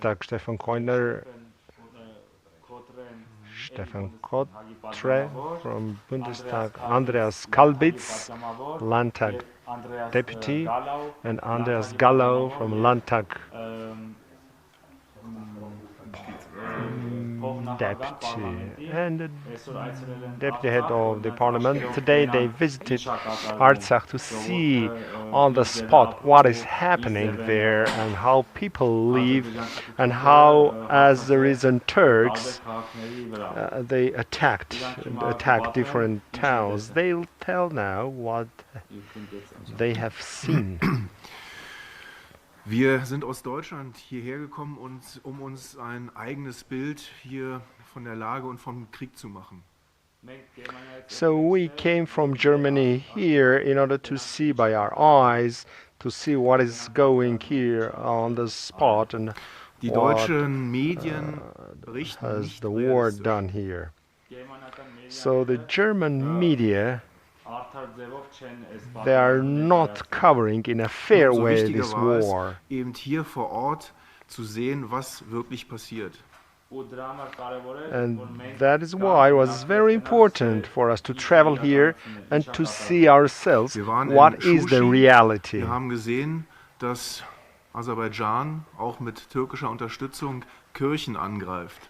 Bundestag, Stefan Kotre from Bundestag, Andreas Kalbitz, Landtag Deputy, and Andreas Gallo from Landtag Deputy, and the Deputy Head of the Parliament. Today they visited Artsakh to see on the spot what is happening there and how people live and how, as the recent Turks, they attacked different towns. They'll tell now what they have seen. Wir sind aus Deutschland hierher gekommen, um uns ein eigenes Bild hier von der Lage und vom Krieg zu machen. So we came from Germany here in order to see by our eyes, to see what is going here on the spot and Die what deutschen Medien berichten has nicht the war mehr done here. So the German media, they are not covering in a fair Umso way wichtiger this war es, war. eben hier vor Ort zu sehen, was wirklich passiert. And that is why it was very important for us to travel here and to see ourselves Wir waren what in is the Shushi. reality. Wir haben gesehen, dass Aserbaidschan auch mit türkischer Unterstützung Kirchen angreift.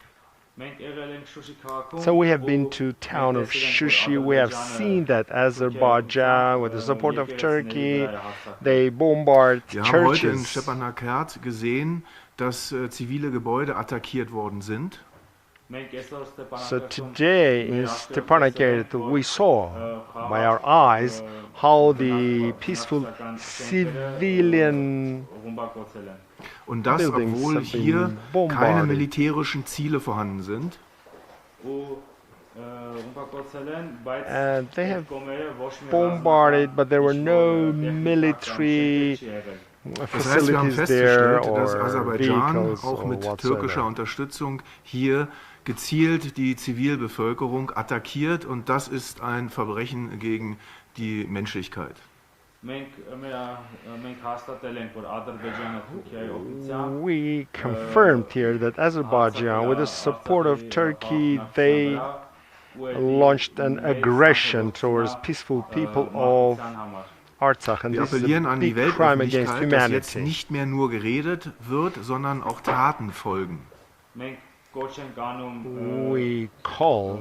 So we have been to town of Shushi. We have seen that Azerbaijan, with the support of Turkey, they bombard Wir haben heute in churches. Stepanakert gesehen, dass zivile Gebäude attackiert worden sind. So today in Stepanakert we saw by our eyes how the peaceful civilian Und das, Buildings obwohl have been hier bombarded. keine militärischen Ziele vorhanden sind. And they have bombarded, but there were no military Das heißt, wir haben facilities there festgestellt, dass or Aserbaidschan vehicles auch or mit türkischer whatsoever. Unterstützung hier gezielt die Zivilbevölkerung attackiert, und das ist ein Verbrechen gegen die Menschlichkeit. We confirmed here that Azerbaijan, with the support of Turkey, they launched an aggression towards peaceful people of Artsakh, and Wir this is appellieren a an die big crime against Weltöffentlichkeit, dass jetzt humanity. nicht mehr nur geredet wird, sondern auch Taten folgen. We call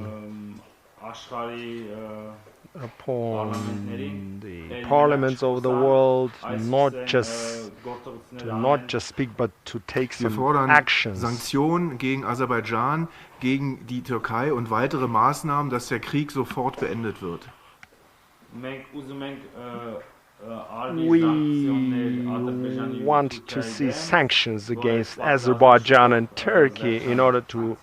upon the parliaments of the world not just speak, but to take Wir some fordern actions. Sanktionen gegen Aserbaidschan, gegen die Türkei und weitere Maßnahmen, dass der Krieg sofort beendet wird. We want to see sanctions against Azerbaijan and Turkey in order to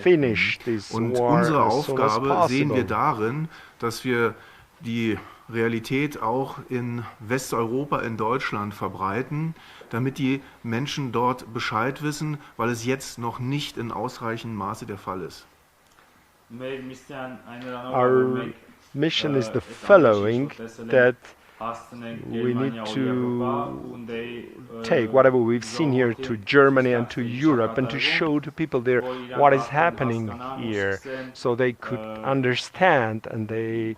finish this Und war unsere as soon as Aufgabe sehen wir possible. darin, dass wir die Realität auch in Westeuropa, in Deutschland verbreiten, damit die Menschen dort Bescheid wissen, weil es jetzt noch nicht in ausreichendem Maße der Fall ist. Our mission is the following, that we need to take whatever we've seen here to Germany and to Europe and to show to people there what is happening here, so they could understand and they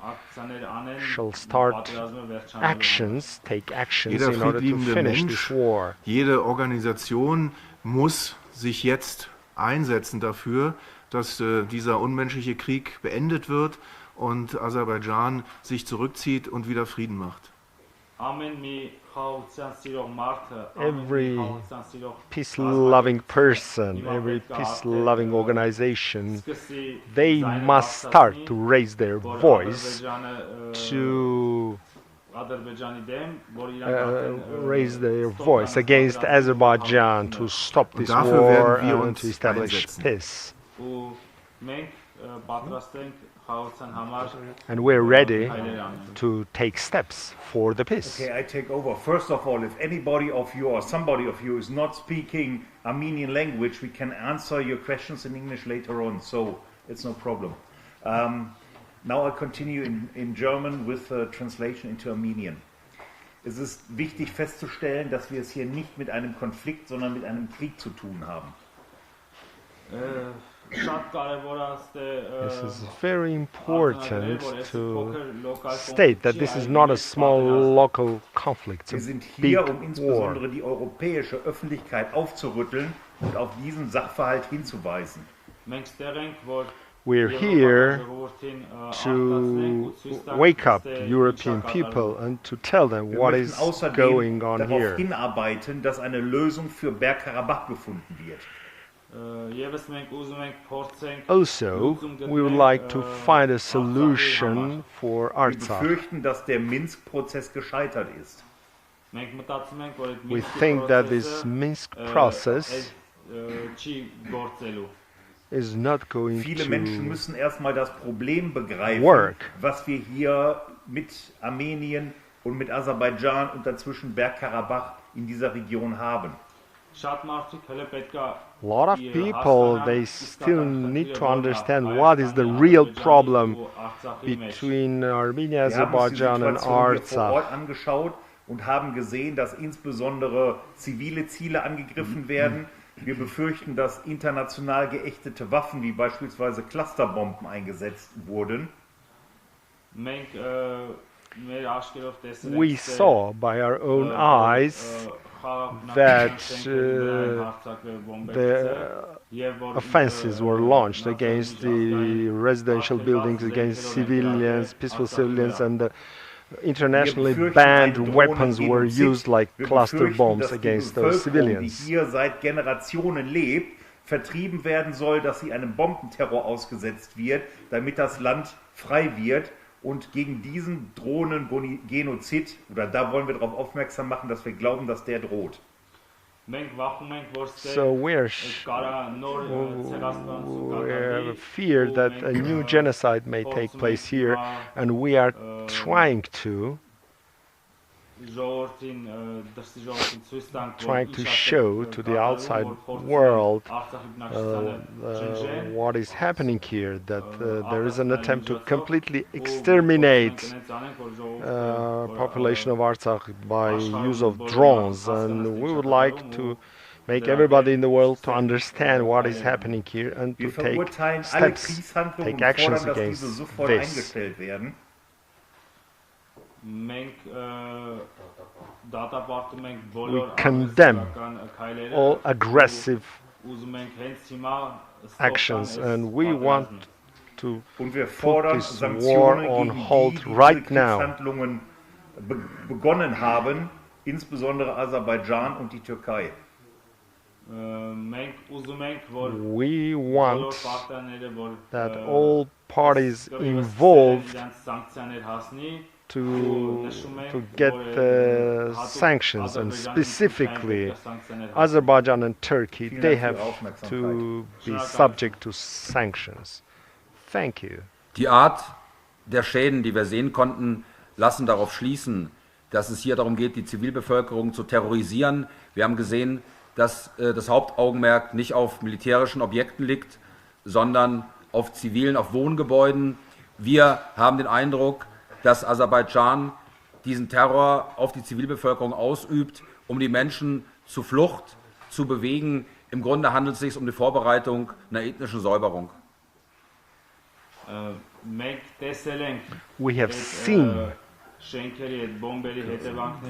shall start actions, take actions Jeder in order to friedliebende finish this Mensch, war. jede Organisation muss sich jetzt einsetzen dafür, dass dieser unmenschliche Krieg beendet wird und Aserbaidschan sich zurückzieht und wieder Frieden macht. Every peace-loving person, every peace-loving organization, they must start to raise their voice, to raise their voice against Azerbaijan, to stop this dafür war werden wir and uns to establish einsetzen. peace. And we're ready to take steps for the peace. Okay, I take over. First of all, if anybody of you or somebody of you is not speaking Armenian language, we can answer your questions in English later on, so it's no problem. Now I continue in German with translation into Armenian. Es ist wichtig festzustellen, dass wir es hier nicht mit einem Konflikt, sondern mit einem Krieg zu tun haben. This is very important to state that this is not a small local conflict, Wir it's a sind big hier, um war. insbesondere die europäische Öffentlichkeit aufzurütteln und auf diesen Sachverhalt hinzuweisen. We're here to wake up European people and to tell them Wir what möchten is außerdem going on darauf here. hinarbeiten, dass eine Lösung für Bergkarabach gefunden wird. Also, we would like to find a solution for Wir Artsakh. befürchten, dass der Minsk-Prozess gescheitert ist. We think that this Minsk process is not going Viele Menschen to müssen erstmal das Problem begreifen, work. was wir hier mit Armenien und mit Aserbaidschan und dazwischen Bergkarabach in dieser Region haben. A lot of people, they still need to understand what is the real problem between Armenia, Wir haben uns die Azerbaijan and Situation hier vor Artsakh. Ort angeschaut und haben gesehen, dass insbesondere zivile Ziele angegriffen werden. Wir befürchten, dass international geächtete Waffen wie beispielsweise Clusterbomben eingesetzt wurden. We saw by our own eyes that the offenses were launched against the residential buildings, against civilians, peaceful civilians, and the internationally banned weapons were used like cluster bombs against those Die civilians. hier seit Generationen lebt, vertrieben werden soll, dass sie einem Bombenterror ausgesetzt wird, damit das Land frei wird. Und gegen diesen drohenden Genozid, oder da wollen wir darauf aufmerksam machen, dass wir glauben, dass der droht. So we're feared that a new genocide may take place here, and we are trying to show to the outside world what is happening here, that there is an attempt to completely exterminate population of Artsakh by use of drones, and we would like to make everybody in the world to understand what is happening here and to Wir take verurteilen alle steps, Kriegshandlungen take und actions fordern, dass against diese sofort this. eingestellt werden. We condemn all aggressive actions, and we want to Und wir put fordern this Sanktionen war on gegen hold die right diese now. Kriegshandlungen begonnen haben, insbesondere Aserbaidschan und die Türkei. We want that all parties involved to get the sanctions, and specifically Azerbaijan and Turkey, they have to be subject to sanctions. Thank you. Die Art der Schäden, die wir sehen konnten, lassen darauf schließen, dass es hier darum geht, die Zivilbevölkerung zu terrorisieren. Wir haben gesehen, dass das Hauptaugenmerk nicht auf militärischen Objekten liegt, sondern auf zivilen, auf Wohngebäuden. Wir haben den Eindruck, dass Aserbaidschan diesen Terror auf die Zivilbevölkerung ausübt, um die Menschen zur Flucht zu bewegen. Im Grunde handelt es sich um die Vorbereitung einer ethnischen Säuberung. We have seen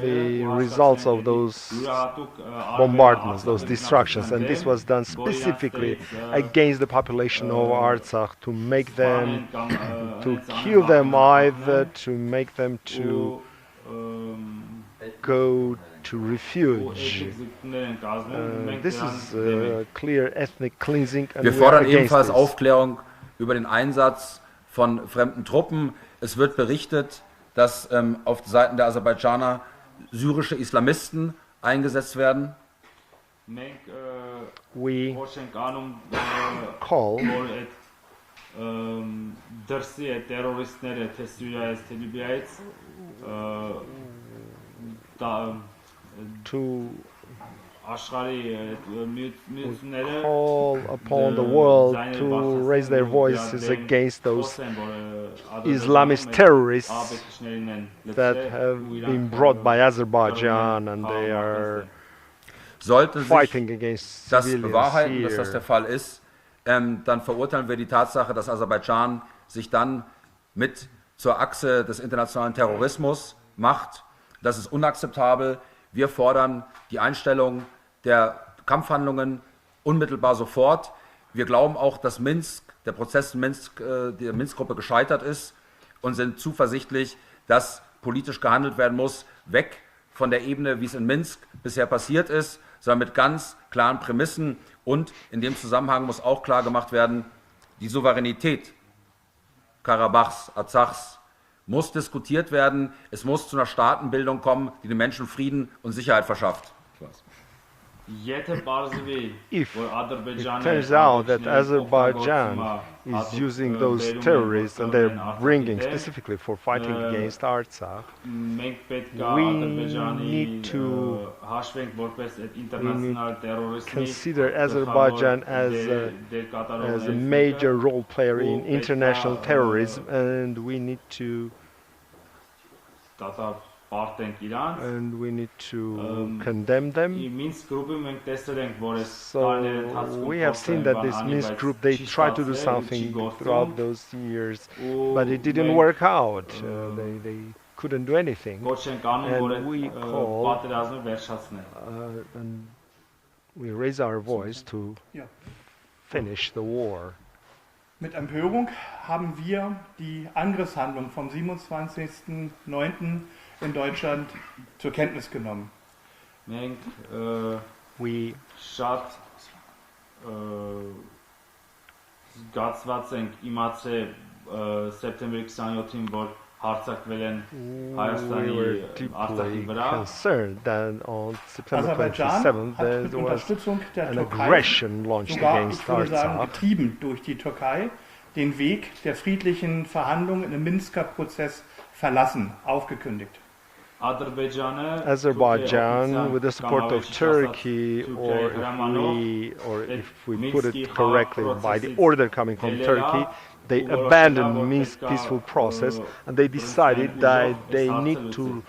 the results of those bombardments, those destructions, and this was done specifically against the population of Artsakh to make them, to kill them, either to make them to go to refuge. This is clear ethnic cleansing, and Wir we are fordern against ebenfalls this. Aufklärung über den Einsatz von fremden Truppen. Es wird berichtet, dass auf Seiten der Aserbaidschaner syrische Islamisten eingesetzt werden. We call to call upon the world to raise their voices against those Islamist terrorists that have been brought by Azerbaijan, and they are Sollte sich fighting against das civilians bewahrheiten, dass das der here. Fall ist, dann verurteilen wir die Tatsache, dass Aserbaidschan sich dann mit zur Achse des internationalen Terrorismus macht. Das ist unakzeptabel. Wir fordern die Einstellung der Kampfhandlungen unmittelbar sofort. Wir glauben auch, dass Minsk, der Prozess in Minsk, der Minsk-Gruppe gescheitert ist und sind zuversichtlich, dass politisch gehandelt werden muss, weg von der Ebene, wie es in Minsk bisher passiert ist, sondern mit ganz klaren Prämissen. Und in dem Zusammenhang muss auch klar gemacht werden, die Souveränität Karabachs, Artsachs muss diskutiert werden. Es muss zu einer Staatenbildung kommen, die den Menschen Frieden und Sicherheit verschafft. If it turns out that Azerbaijan is using those terrorists and they're bringing specifically for fighting against Artsakh, we need to consider Azerbaijan as a major role player in international terrorism, and we need to condemn them. So we have seen that this Minsk group, they tried to do something throughout those years, but it didn't work out. They couldn't do anything. And we call and we raise our voice to finish the war. Mit Empörung haben wir die Angriffshandlung vom 27.09. in Deutschland zur Kenntnis genommen. We were deeply concerned that on September 27th there mit was Unterstützung der an Türkei, aggression launched sogar, against ich würde sagen, Artsakh. getrieben durch die Türkei, den Weg der friedlichen Verhandlungen im Minsker Prozess verlassen, aufgekündigt. Azerbaijan, with the support of Turkey, or if we put it correctly, by the order coming from Turkey, they abandoned Minsk peaceful process and they decided that they need to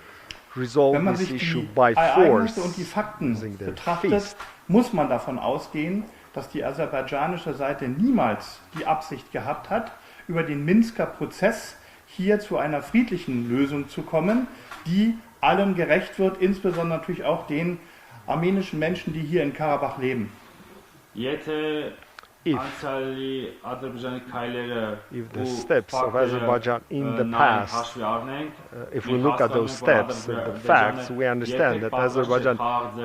resolve Wenn man this sich issue die by force, Ereignisse und die Fakten using their betrachtet, fist. muss man davon ausgehen, dass die aserbaidschanische Seite niemals die Absicht gehabt hat, über den Minsker Prozess hier zu einer friedlichen Lösung zu kommen, die allen gerecht wird, insbesondere natürlich auch den armenischen Menschen, die hier in Karabach leben. If the steps of Azerbaijan in the past, if we look at those steps and the facts, we understand that Azerbaijan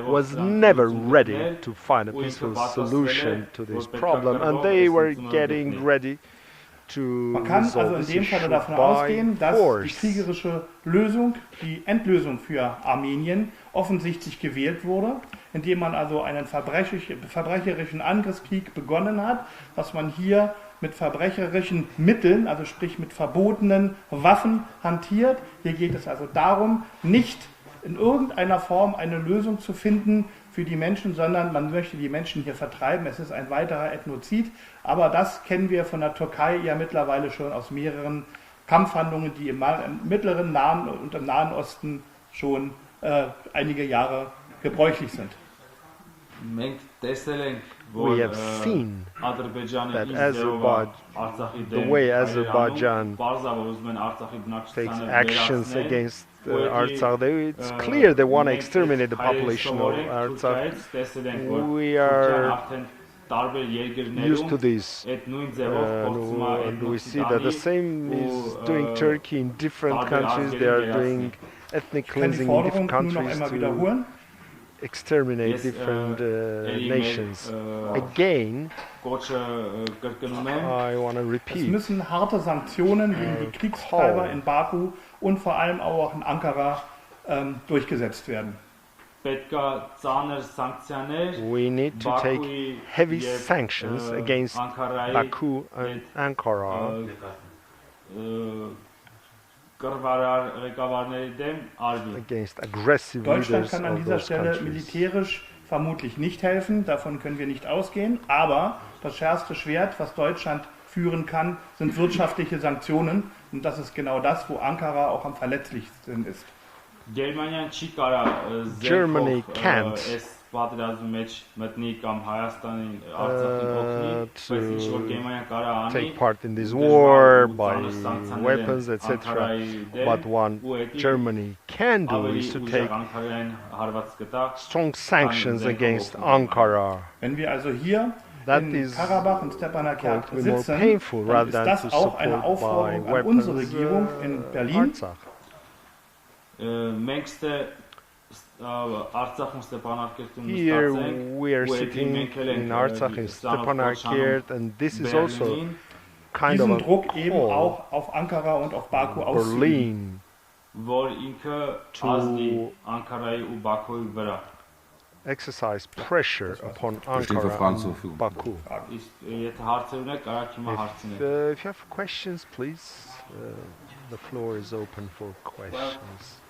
was never ready to find a peaceful solution to this problem, and they were getting ready to Man kann also resolve in this dem Falle issue davon by ausgehen, dass die force. kriegerische Lösung, die Endlösung für Armenien offensichtlich gewählt wurde, indem man also einen verbrecherischen Angriffskrieg begonnen hat, dass man hier mit verbrecherischen Mitteln, also sprich mit verbotenen Waffen hantiert. Hier geht es also darum, nicht in irgendeiner Form eine Lösung zu finden für die Menschen, sondern man möchte die Menschen hier vertreiben. Es ist ein weiterer Ethnozid, aber das kennen wir von der Türkei ja mittlerweile schon aus mehreren Kampfhandlungen, die im mittleren Nahen und im Nahen Osten schon einige Jahre gebräuchlich sind. We have seen that the way Azerbaijan takes actions against Artsakh, it's clear they want to exterminate the population of Artsakh. We are used to this, and we see that the same is doing Turkey in different countries. They are doing ethnic Ich kann die cleansing in different Forderung nur noch countries einmal to wiederholen. exterminate different nations. Again, I want to Es repeat, müssen harte Sanktionen gegen die Kriegstreiber in Baku und vor allem auch in Ankara durchgesetzt werden. we need to take heavy sanctions against Baku and Ankara against aggressive Deutschland leaders kann an of dieser those Stelle countries. militärisch vermutlich nicht helfen, davon können wir nicht ausgehen, aber das schärfste Schwert, was Deutschland führen kann, sind wirtschaftliche Sanktionen und das ist genau das, wo Ankara auch am verletzlichsten ist. Գերմանիան չի կարա Germany զենքով can't այս պատերազմի մեջ մտնի կամ Հայաստանին Արցախին օգնի, բայց ինչ որ Գերմանիան կարա անի take part in this war by weapons, etc. But what Germany can do is to take Անկարային հարված կտա strong sanctions against Ankara. Wenn wir also hier That in is Karabach und Stepanakert going to be more sitzen, painful dann rather ist than das to auch eine support by Aufforderung an unsere weapons Regierung in Berlin. Artsakh. Մենք ստե Արցախում Ստեփանակերտում Here նստած we are sitting in Artsakh in Stepanakert, and this is also kind of Diesen a Druck eben call auch auf Ankara und auf Baku auszuüben. Berlin որ ինքը ազդի Անկարայի ու Բաքուի վրա exercise pressure upon Stehen für Ankara Fragen zur and Verfügung. Baku. Իսկ եթե հարցեր ունեք, կարաք հիմա հարցնեք։ If you have questions, please, the floor is open for questions.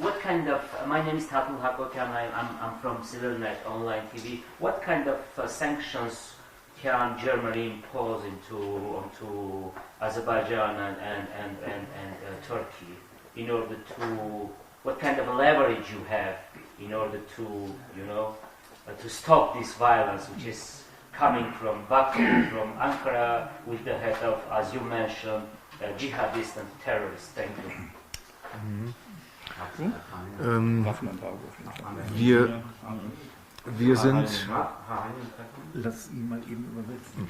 What kind of, my name is Tatul Hakokyan, I'm from CivilNet Online TV. What kind of sanctions can Germany impose onto Azerbaijan and Turkey in order to, what kind of leverage you have in order to, to stop this violence which is coming from Baku, from Ankara, with the head of, as you mentioned, jihadists and terrorists? Thank you. Waffenembargo auf jeden Fall. Wir sind Lass ihn mal eben übersetzen.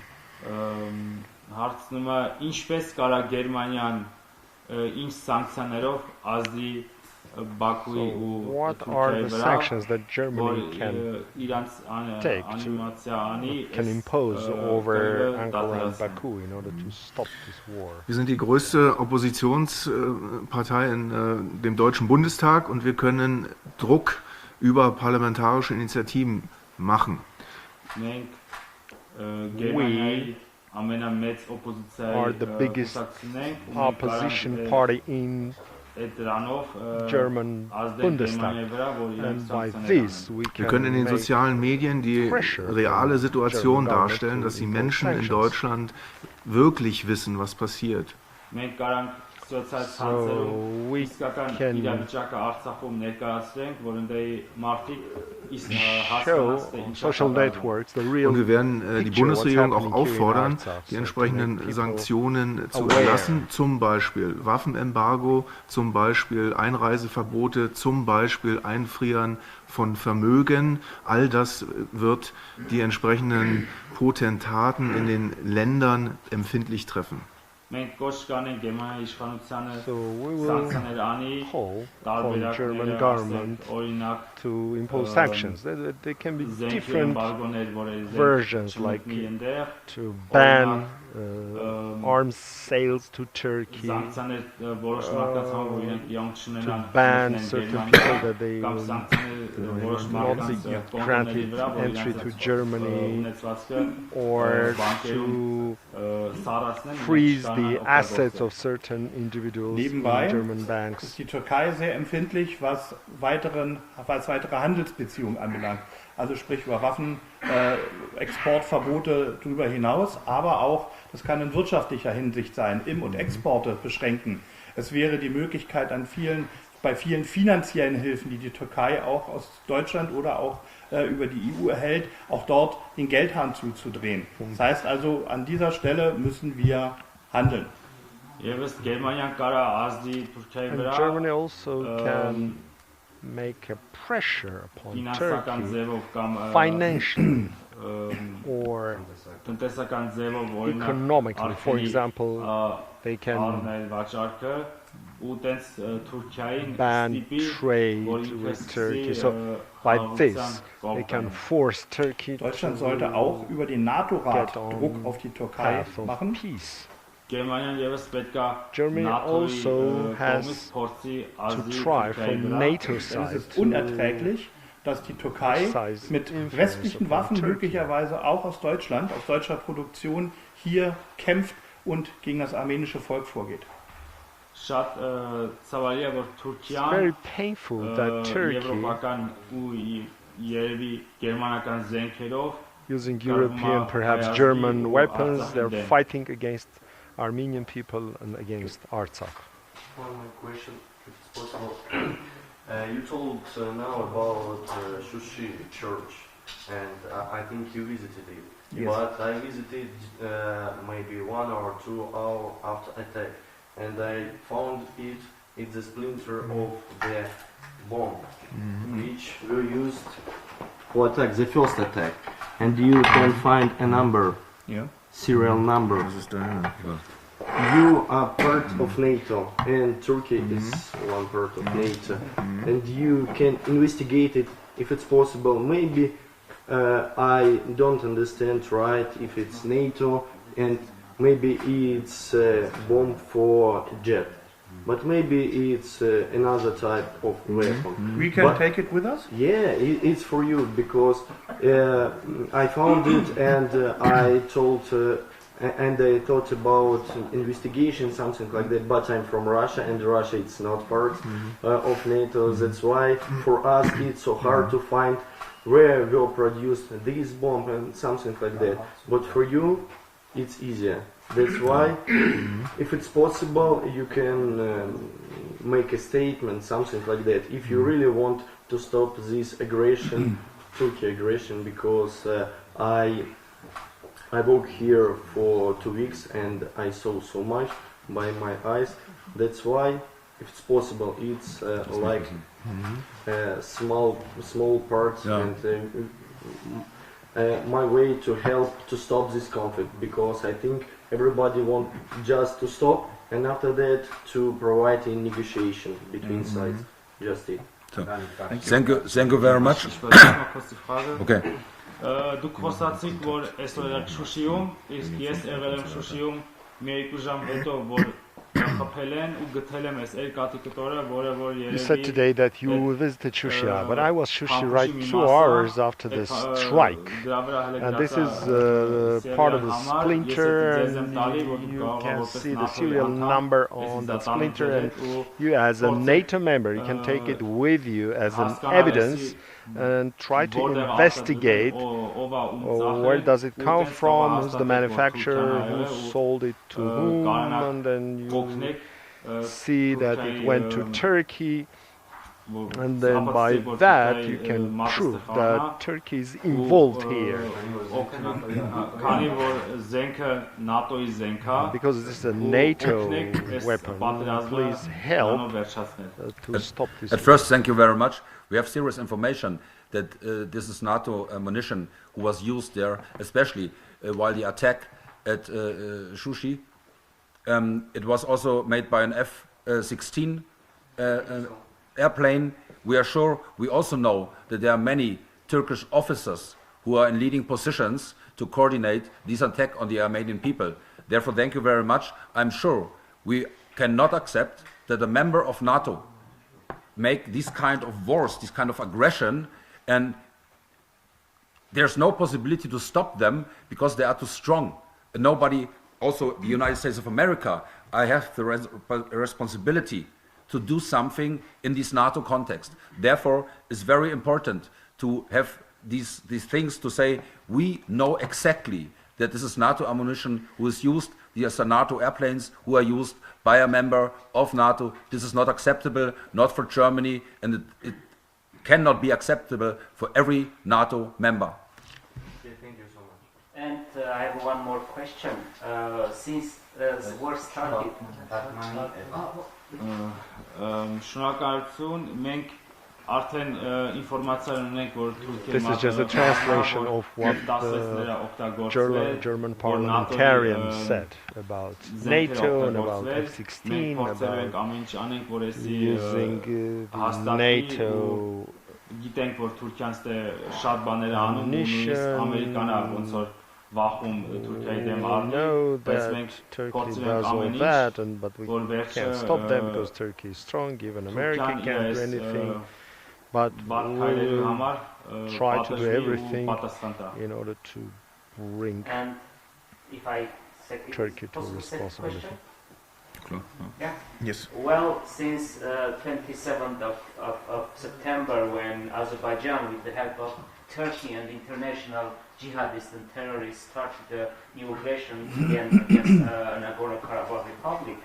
Հարցնում է ինչպես կարա Գերմանիան ինչ սանկցիաներով ազդի Բաքուի So ու what are the sanctions that Germany can իրանց take անիմացիա անի can impose over Ankara and Baku in order to stop this war? Wir sind die größte Oppositionspartei in dem Deutschen Bundestag und wir können Druck über parlamentarische Initiativen machen. մենք Գերմանիայի ամենամեծ Are օպոզիցիայի the biggest կուսակցությունենք ու մենք opposition կարանք party in այդ դրանով German ազդել Bundestag. Գերմանիայի վրա, որ իրանք And by սանկցիաներ this անեն։ we Wir können in den can make sozialen Medien die pressure reale from Situation German government darstellen, to dass die impose Menschen in sanctions. Deutschland wirklich wissen, was passiert. Մենք կարանք սոցիալ So ցանցերում we իսկական can իրավիճակը Արցախում ներկայացրենք, որ ընդդեմ մարդիկ show հասկանաս թե on ինչ social networks the real Und wir werden die picture what's Bundesregierung auch happening here in auffordern, Artsakh, die so entsprechenden to make people Sanktionen zu aware. erlassen, zum Beispiel Waffenembargo, zum Beispiel Einreiseverbote, zum Beispiel Einfrieren von Vermögen. All das wird die entsprechenden Potentaten in den Ländern empfindlich treffen. Մենք կոչ կանենք Գերմանիայի իշխանությանը So we will սանկցիաներ անի, call on տարբերակները, German ասենք, government օրինակ to impose sanctions. There can be զենքի different էմբարգոներ, որ versions, like չմտնի ընդեղ, to ban arms sales to Turkey, սանկցիաներ որոշ մարդկանց համար, որ իրենք իրավունք to չունենան ban մտնեն certain Գերմանիա, people that they կամ will սանկցիաներ որոշ not be մարդկանց կողմերի granted վրա, որ entry to Germany, ունեցվածքը or բանկերում to սառացնեն, freeze իրենք the չկարողանան assets օգտագործել։ of certain individuals in Nebenbei German ist banks. die Türkei sehr empfindlich, was weitere Handelsbeziehungen anbelangt. Also sprich über Waffen, Exportverbote darüber hinaus, aber auch, das kann in wirtschaftlicher Hinsicht sein, und Exporte beschränken. Es wäre die Möglichkeit bei vielen finanziellen Hilfen, die die Türkei auch aus Deutschland oder auch über die EU erhält, auch dort den Geldhahn zuzudrehen. Das heißt also, an dieser Stelle müssen wir handeln. Եվս Գերմանիան կարա ազդի Թուրքիայի And վրա Germany also can make a pressure upon ֆինանսական Turkey ձևով կամ financially or տնտեսական ձևով օրինակ economically. For example, they can առնել վաճառքը ու տենց Թուրքիային ban ստիպի, trade որ ինքը with սկսի, Turkey. So by this, they can force Turkey Deutschland to sollte auch über den NATO-Rat get on Druck auf die Türkei path of machen. peace. Գերմանիան եւս պետք է Germany also has կողմից փորձի To ազդի try Թուրքիայի from վրա, NATO Denn es side ist unerträglich, dass die Türkei exercise mit influence westlichen upon Waffen, Turkey. möglicherweise auch aus Deutschland, aus deutscher Produktion, hier kämpft und gegen das armenische Volk vorgeht. շատ ցավալի է որ It's Թուրքիան very painful that Turkey եվրոպական ու երևի գերմանական զենքերով using European, perhaps German weapons. They're fighting against Armenian people and against Artsakh. One more question, if it's possible. You told now about Shushi Church, and I think you visited it. Yes. But I visited maybe 1 or 2 hours after attack, and I found it's a splinter of the bomb which were used for attack, the first attack. And you can find a number, Yeah. serial number. You are part of NATO, and Turkey is one part of NATO, and you can investigate it if it's possible. Maybe I don't understand right if it's NATO, and maybe it's a bomb for jet, but maybe it's another type of weapon. We can But- take it with us? Yeah, it's for you because I found it and I told and I thought about investigation, something like that. But I'm from Russia, and Russia it's not part of NATO. That's why for us it's so hard to find where were produced this bomb and something like that. But for you, it's easier. That's why, if it's possible, you can make a statement, something like that. If you really want to stop this aggression, Turkey aggression, because I work here for 2 weeks and I saw so much by my eyes. That's why, if it's possible, it's like small parts and my way to help to stop this conflict, because I think everybody wants just to stop and after that to provide a negotiation between sides. Just it. Thank you very much. Okay. Դուք խոսացիք, որ այսօր եղաք Շուշիում, իսկ ես եղել եմ Շուշիում մի 2 ժամ հետո, որ խփել են ու գտել եմ այս երկաթի կտորը, որը որ You said երևի today that you visited Shushia, but I was Shushi right 2 hours after the strike. And this is part of the splinter, and you can see the serial number on that splinter, and you as a NATO member, you can take it with you as an evidence and try to investigate where does it come from, who's the manufacturer, who sold it to whom, and then you see that it went to Turkey, and then by that you can prove that Turkey is involved here. Because this is a NATO weapon, please help to stop this. At first, thank you very much. We have serious information that this is NATO ammunition who was used there, especially while the attack at Shushi. It was also made by an F-16 airplane. We are sure, we also know that there are many Turkish officers who are in leading positions to coordinate this attack on the Armenian people. Therefore, thank you very much. I'm sure we cannot accept that a member of NATO make this kind of wars, this kind of aggression, and there's no possibility to stop them because they are too strong. And nobody, also the United States of America, I have the responsibility to do something in this NATO context. Therefore, it's very important to have these things to say, we know exactly that this is NATO ammunition who is used, these are NATO airplanes who are used by a member of NATO. This is not acceptable, not for Germany, and it cannot be acceptable for every NATO member. Okay, thank you so much. And I have one more question. Since the war started, Շնորհակալություն, մենք արդեն ինֆորմացիա ունենք, որ This is just a translation of what the German parliamentarian said about NATO and about F-16, about using NATO գիտենք, որ Թուրքիան ստե շատ բաներ անում, նույնիսկ Ամերիկանը ոնց որ վախում Թուրքիայի դեմ We know that Turkey does all that, but we can't stop them because Turkey is strong, even America can't do anything. But we will try to do everything in order to bring and if I Turkey to responsibility. Yeah. Yes. Well, since 27th of September, when Azerbaijan, with the help of Turkey and international jihadists and terrorists, started a new aggression against Nagorno-Karabakh Republic,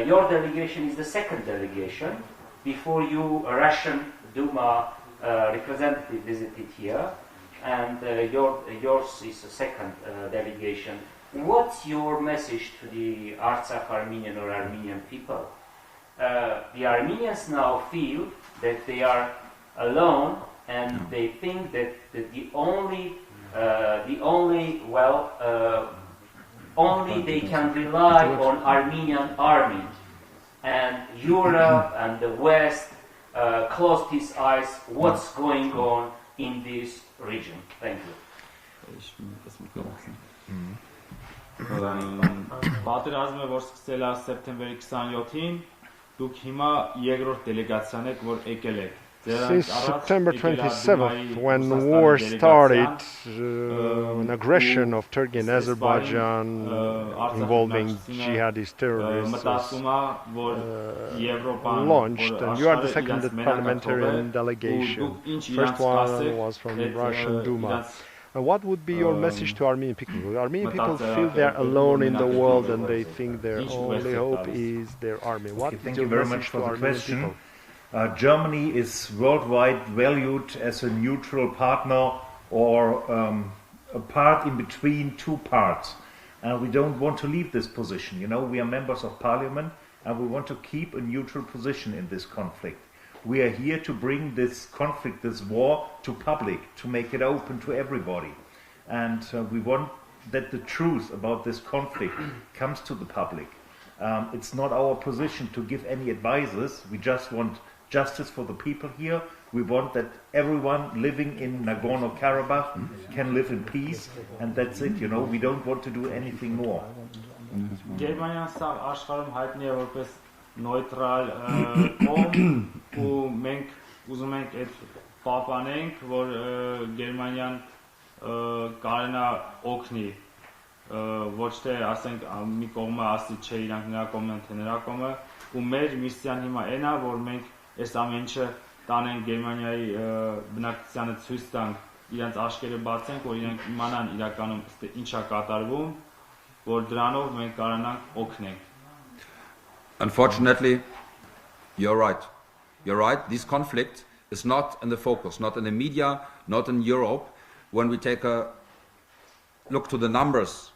your delegation is the second delegation. Before you, a Russian Duma representative visited here, and yours is the second delegation. What's your message to the Artsakh Armenian or Armenian people? The Armenians now feel that they are alone, and they think that the only they can rely on Armenian army, and Europe and the West closed its eyes. What's going on in this region? Thank you. Պատերազմը, որ սկսել է սեպտեմբերի 27-ին, դուք հիմա երկրորդ դելեգացիան եք, որ եկել եք։ Since September 27th, when war started, an aggression of Turkey and Azerbaijan involving jihadist terrorists launched, and you are the second parliamentarian delegation. First one was from the Russian Duma. And what would be your message to Armenian people? Armenian people feel they're alone in the world and they think their only hope is their army. What is your message to Armenian people? Germany is worldwide valued as a neutral partner, or a part in between two parts. And we don't want to leave this position. You know, we are members of parliament and we want to keep a neutral position in this conflict. We are here to bring this conflict, this war, to public, to make it open to everybody. And we want that the truth about this conflict comes to the public. It's not our position to give any advices. We just want justice for the people here. We want that everyone living in Nagorno-Karabakh can live in peace, and that's it. You know, we don't want to do anything more. Գերմանիան սա աշխարհում հայտնի է որպես նոյտրալ կողմ, ու մենք ուզում ենք այդ պահպանենք, որ Գերմանիան կարենա օգնի, ոչ թե ասենք մի կողմը ասի չէ իրանք նրա կողմն են թե նրա կողմը, ու մեր միսիան հիմա այն է, որ մենք այս ամեն ինչը տանենք Գերմանիայի բնակչությանը ցույց տանք, իրենց աչքերը բացենք, որ իրենք իմանան իրականում ինչ է կատարվում, որ դրանով մենք կարողանանք օգնենք. Unfortunately, you're right. You're right. This conflict is not in the focus, not in the media, not in Europe. When we take a look to the numbers,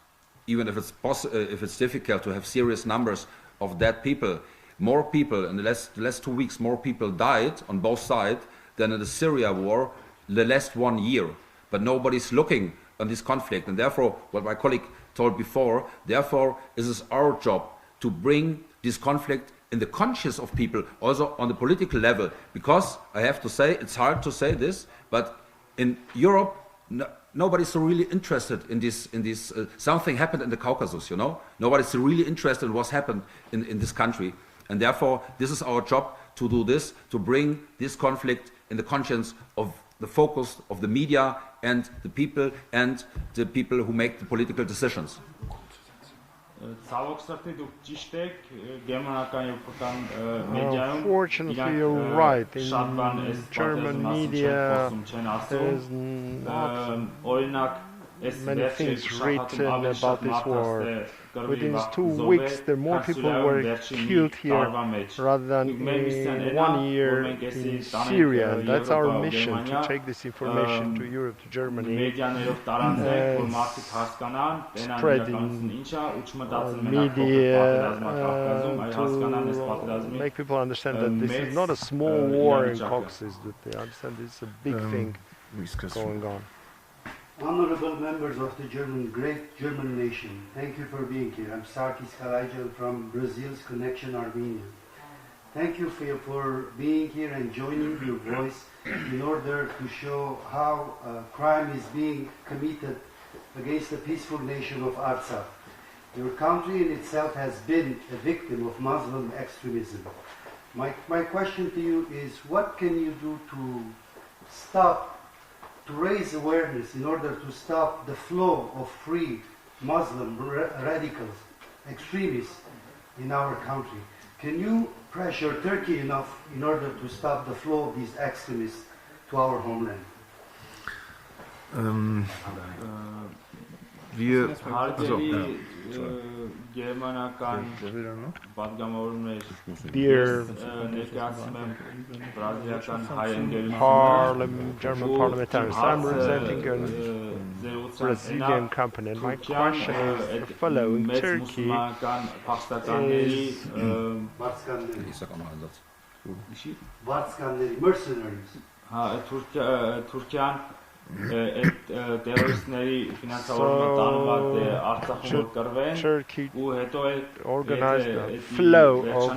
even if it's difficult to have serious numbers of dead people, more people in the last 2 weeks, more people died on both sides than in the Syria war the last 1 year. But nobody's looking on this conflict, and therefore, what my colleague told before, therefore, it is our job to bring this conflict in the conscience of people, also on the political level, because I have to say, it's hard to say this, but in Europe, nobody's really interested in this. Something happened in the Caucasus, you know. Nobody's really interested in what's happened in this country, and therefore, this is our job to do this, to bring this conflict in the conscience of the focus of the media and the people who make the political decisions. Unfortunately, you're right. In German media, there's not many things written about this war. Within these 2 weeks, more people were killed here rather than in 1 year in Syria. And that's our mission, to take this information to Europe, to Germany, spreading media to make people understand that this is not a small war in Caucasus, that they understand this is a big thing going on. Honorable members of the great German nation, thank you for being here. I'm Sarkis Karajan from Brazil's Connection Armenia. Thank you for being here and joining your voice in order to show how crime is being committed against the peaceful nation of Artsakh. Your country in itself has been a victim of Muslim extremism. My question to you is, what can you do to raise awareness in order to stop the flow of free Muslim radicals, extremists, in our country. Can you pressure Turkey enough in order to stop the flow of these extremists to our homeland? Wir, Հարգելի գերմանական պատգամավորներ, Dear ներկայացնում եմ բրազիլիական հայ German ընկերությունը, parliamentarians, I'm representing a Brazilian company, and my question is the following: Turkey is Varskanleri, Ich sag auch mal einen Satz. Varskanleri, mercenaries. Թուրքիան այդ տերորիստների ֆինանսավորումը տանված է Արցախում որ կրվեն Turkey ու հետո organized a flow of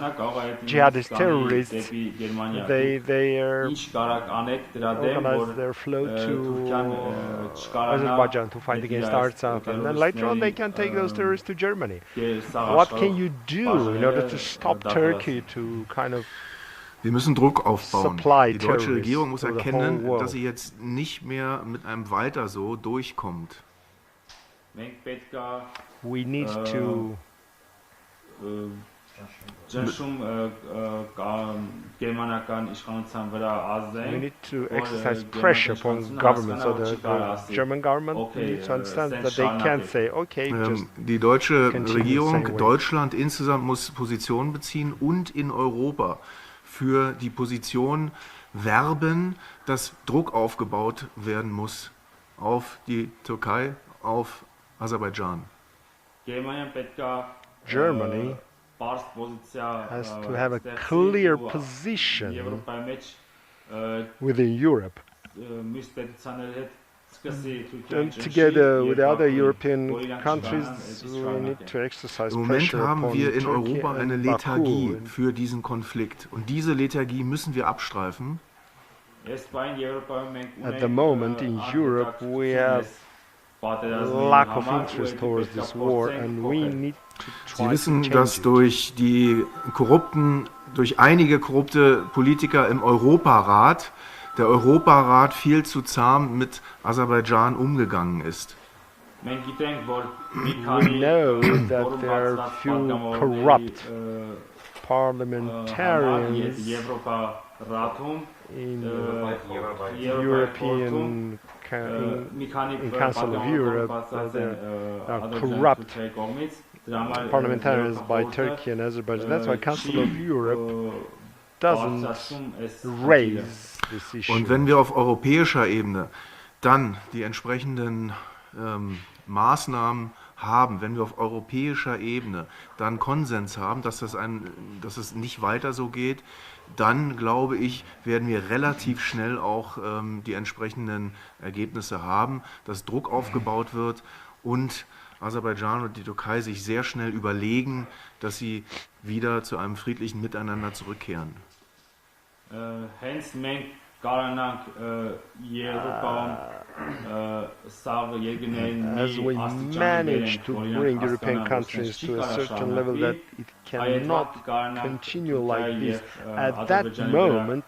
jihadist terrorists. They are ինչ կարակ անեք դրա դեմ որ organized their flow to Թուրքիան չկարանա Azerbaijan to fight against Artsakh, and then later on they can take those terrorists to Germany. What can you do in order to stop Turkey to kind of wir müssen Druck aufbauen. supply Die deutsche terrorists Regierung muss to the whole erkennen, world? dass sie jetzt nicht mehr mit einem Weiter so durchkommt. մենք պետք է We need to ճնշում գերմանական իշխանության վրա we ազդենք need to exercise pressure upon government, so the German government needs to understand that they can't say, okay, just Die deutsche continue the Regierung, same way. Deutschland insgesamt muss Positionen beziehen und in Europa für die Position werben, dass Druck aufgebaut werden muss auf die Türkei, auf Aserbaidschan. Գերմանիան պետք է Germany բարձ պոզիցիա has to have a clear position Եվրոպայի մեջ within Europe. մյուս պետությունների հետ սկսի And Թուրքիան together with the other European countries, we need to exercise Im Moment pressure haben upon wir in Turkey Europa eine and Lethargie Baku. für diesen Konflikt. Und diese Lethargie müssen wir abstreifen. At the moment in Europe we have lack of interest towards this war, and we need to Sie try to wissen, change dass it. durch einige korrupte Politiker im Europarat, der Europarat viel zu zahm mit Aserbaidschan umgegangen ist. We know that there are few corrupt parliamentarians in European in Council of Europe that are corrupt parliamentarians by Turkey and Azerbaijan. That's why Council of Europe doesn't raise this issue. Und wenn wir auf europäischer Ebene dann die entsprechenden Maßnahmen haben, wenn wir auf europäischer Ebene dann Konsens haben, dass es nicht weiter so geht, dann glaube ich, werden wir relativ schnell auch die entsprechenden Ergebnisse haben, dass Druck aufgebaut wird und Aserbaidschan und die Türkei sich sehr schnell überlegen, dass sie wieder zu einem friedlichen Miteinander zurückkehren. As we manage to bring European countries to a certain level that it cannot continue like this, at that moment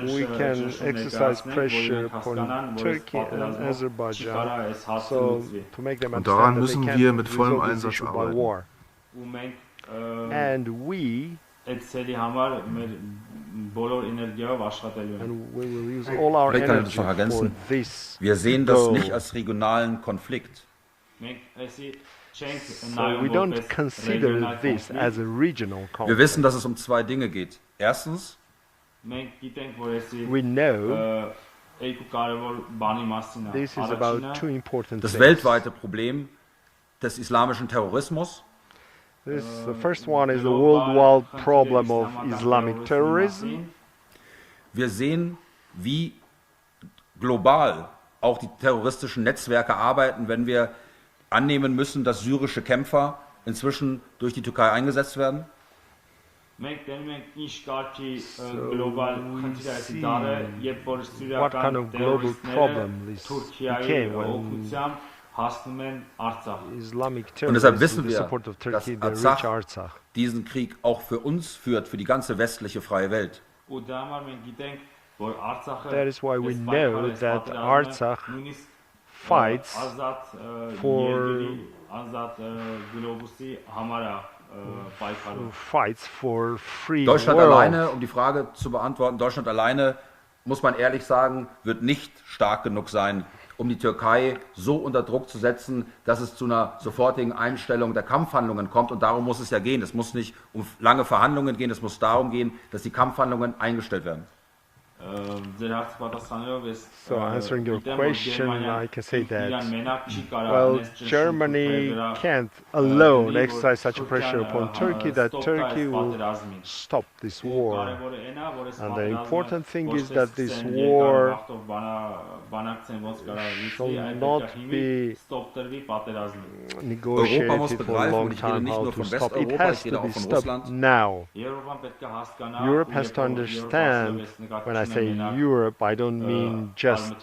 we can exercise pressure upon Turkey and Azerbaijan so to make them Und daran understand that müssen they wir can't mit vollem resolve this Einsatz issue by arbeiten. war. And we will use all our Vielleicht kann ich energy das noch for ergänzen. this. Wir sehen das goal. nicht als regionalen Konflikt. So we don't consider this as a regional Wir conflict. wissen, dass es um zwei Dinge geht. Erstens, We know this is about two important das things. weltweite Problem des islamischen Terrorismus. The first one is the worldwide problem of Islamic terrorism. Wir sehen, wie global auch die terroristischen Netzwerke arbeiten, wenn wir annehmen müssen, dass syrische Kämpfer inzwischen durch die Türkei eingesetzt werden. What kind of global problem this became when Islamic Und deshalb terrorists, wissen with the wir, support of dass Turkey, they reach Artsakh Artsakh. diesen Krieg auch für uns führt, für die ganze westliche freie Welt. That is why we know that Artsakh fights for who fights for free Deutschland world. alleine, um die Frage zu beantworten, Deutschland alleine, muss man ehrlich sagen, wird nicht stark genug sein, um die Türkei so unter Druck zu setzen, dass es zu einer sofortigen Einstellung der Kampfhandlungen kommt. Und darum muss es ja gehen. Es muss nicht um lange Verhandlungen gehen, es muss darum gehen, dass die Kampfhandlungen eingestellt werden. So answering your question, I can say that, well, Germany can't alone exercise such a pressure upon Turkey that Turkey will stop this war. And the important thing is that this war shall not be negotiated for a long time how to stop. It has to be stopped now. Europe has to understand, when I say Europe, I don't mean just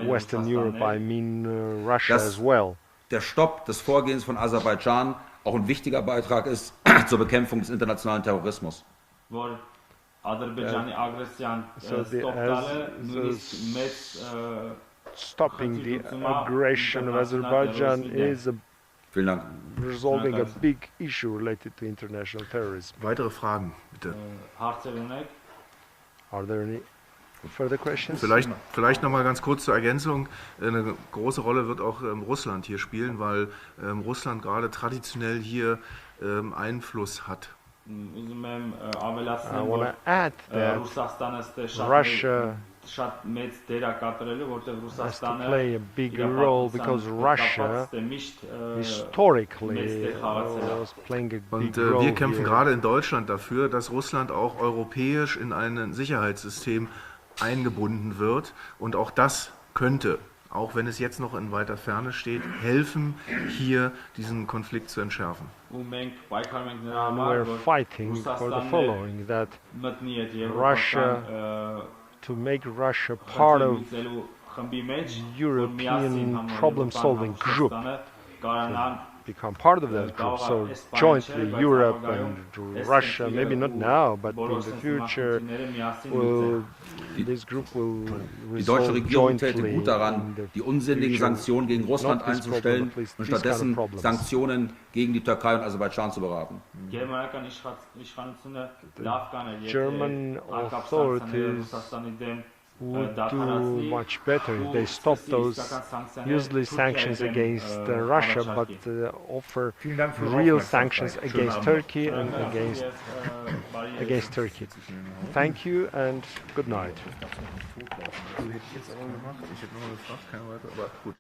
Western Europe, I mean Russia as well. Der Stopp des Vorgehens von Aserbaidschan auch ein wichtiger Beitrag ist zur Bekämpfung des internationalen Terrorismus. Stopping the aggression of Azerbaijan is resolving a big issue related to international terrorism. Weitere Fragen, bitte. Are there any further questions? Vielleicht noch mal ganz kurz zur Ergänzung. Eine große Rolle wird auch Russland hier spielen, weil Russland gerade traditionell hier Einfluss hat. I want to add that Russia has to play a big role because Russia historically was playing a big role. Und wir kämpfen here. gerade in Deutschland dafür, dass Russland auch europäisch in ein Sicherheitssystem eingebunden wird. Und auch das könnte, auch wenn es jetzt noch in weiter Ferne steht, helfen, hier diesen Konflikt zu entschärfen. We're fighting for the following, that Russia, to make Russia part of European problem-solving group, to become part of that group. So jointly Europe and Russia, maybe not now, but in the future, this group will Die deutsche resolve Regierung täte jointly gut daran, in die the unsinnigen future. Sanktionen gegen Russland Not this problem, einzustellen at least und these kind of stattdessen problems. Sanktionen gegen die Türkei und Aserbaidschan zu beraten. German authorities would do much better if they stop those useless sanctions against Russia, but offer real sanctions against Turkey and against Turkey. Thank you and good night. Du hättest jetzt aber gemacht. Ich hätte noch eine Frage, keine weitere, aber gut.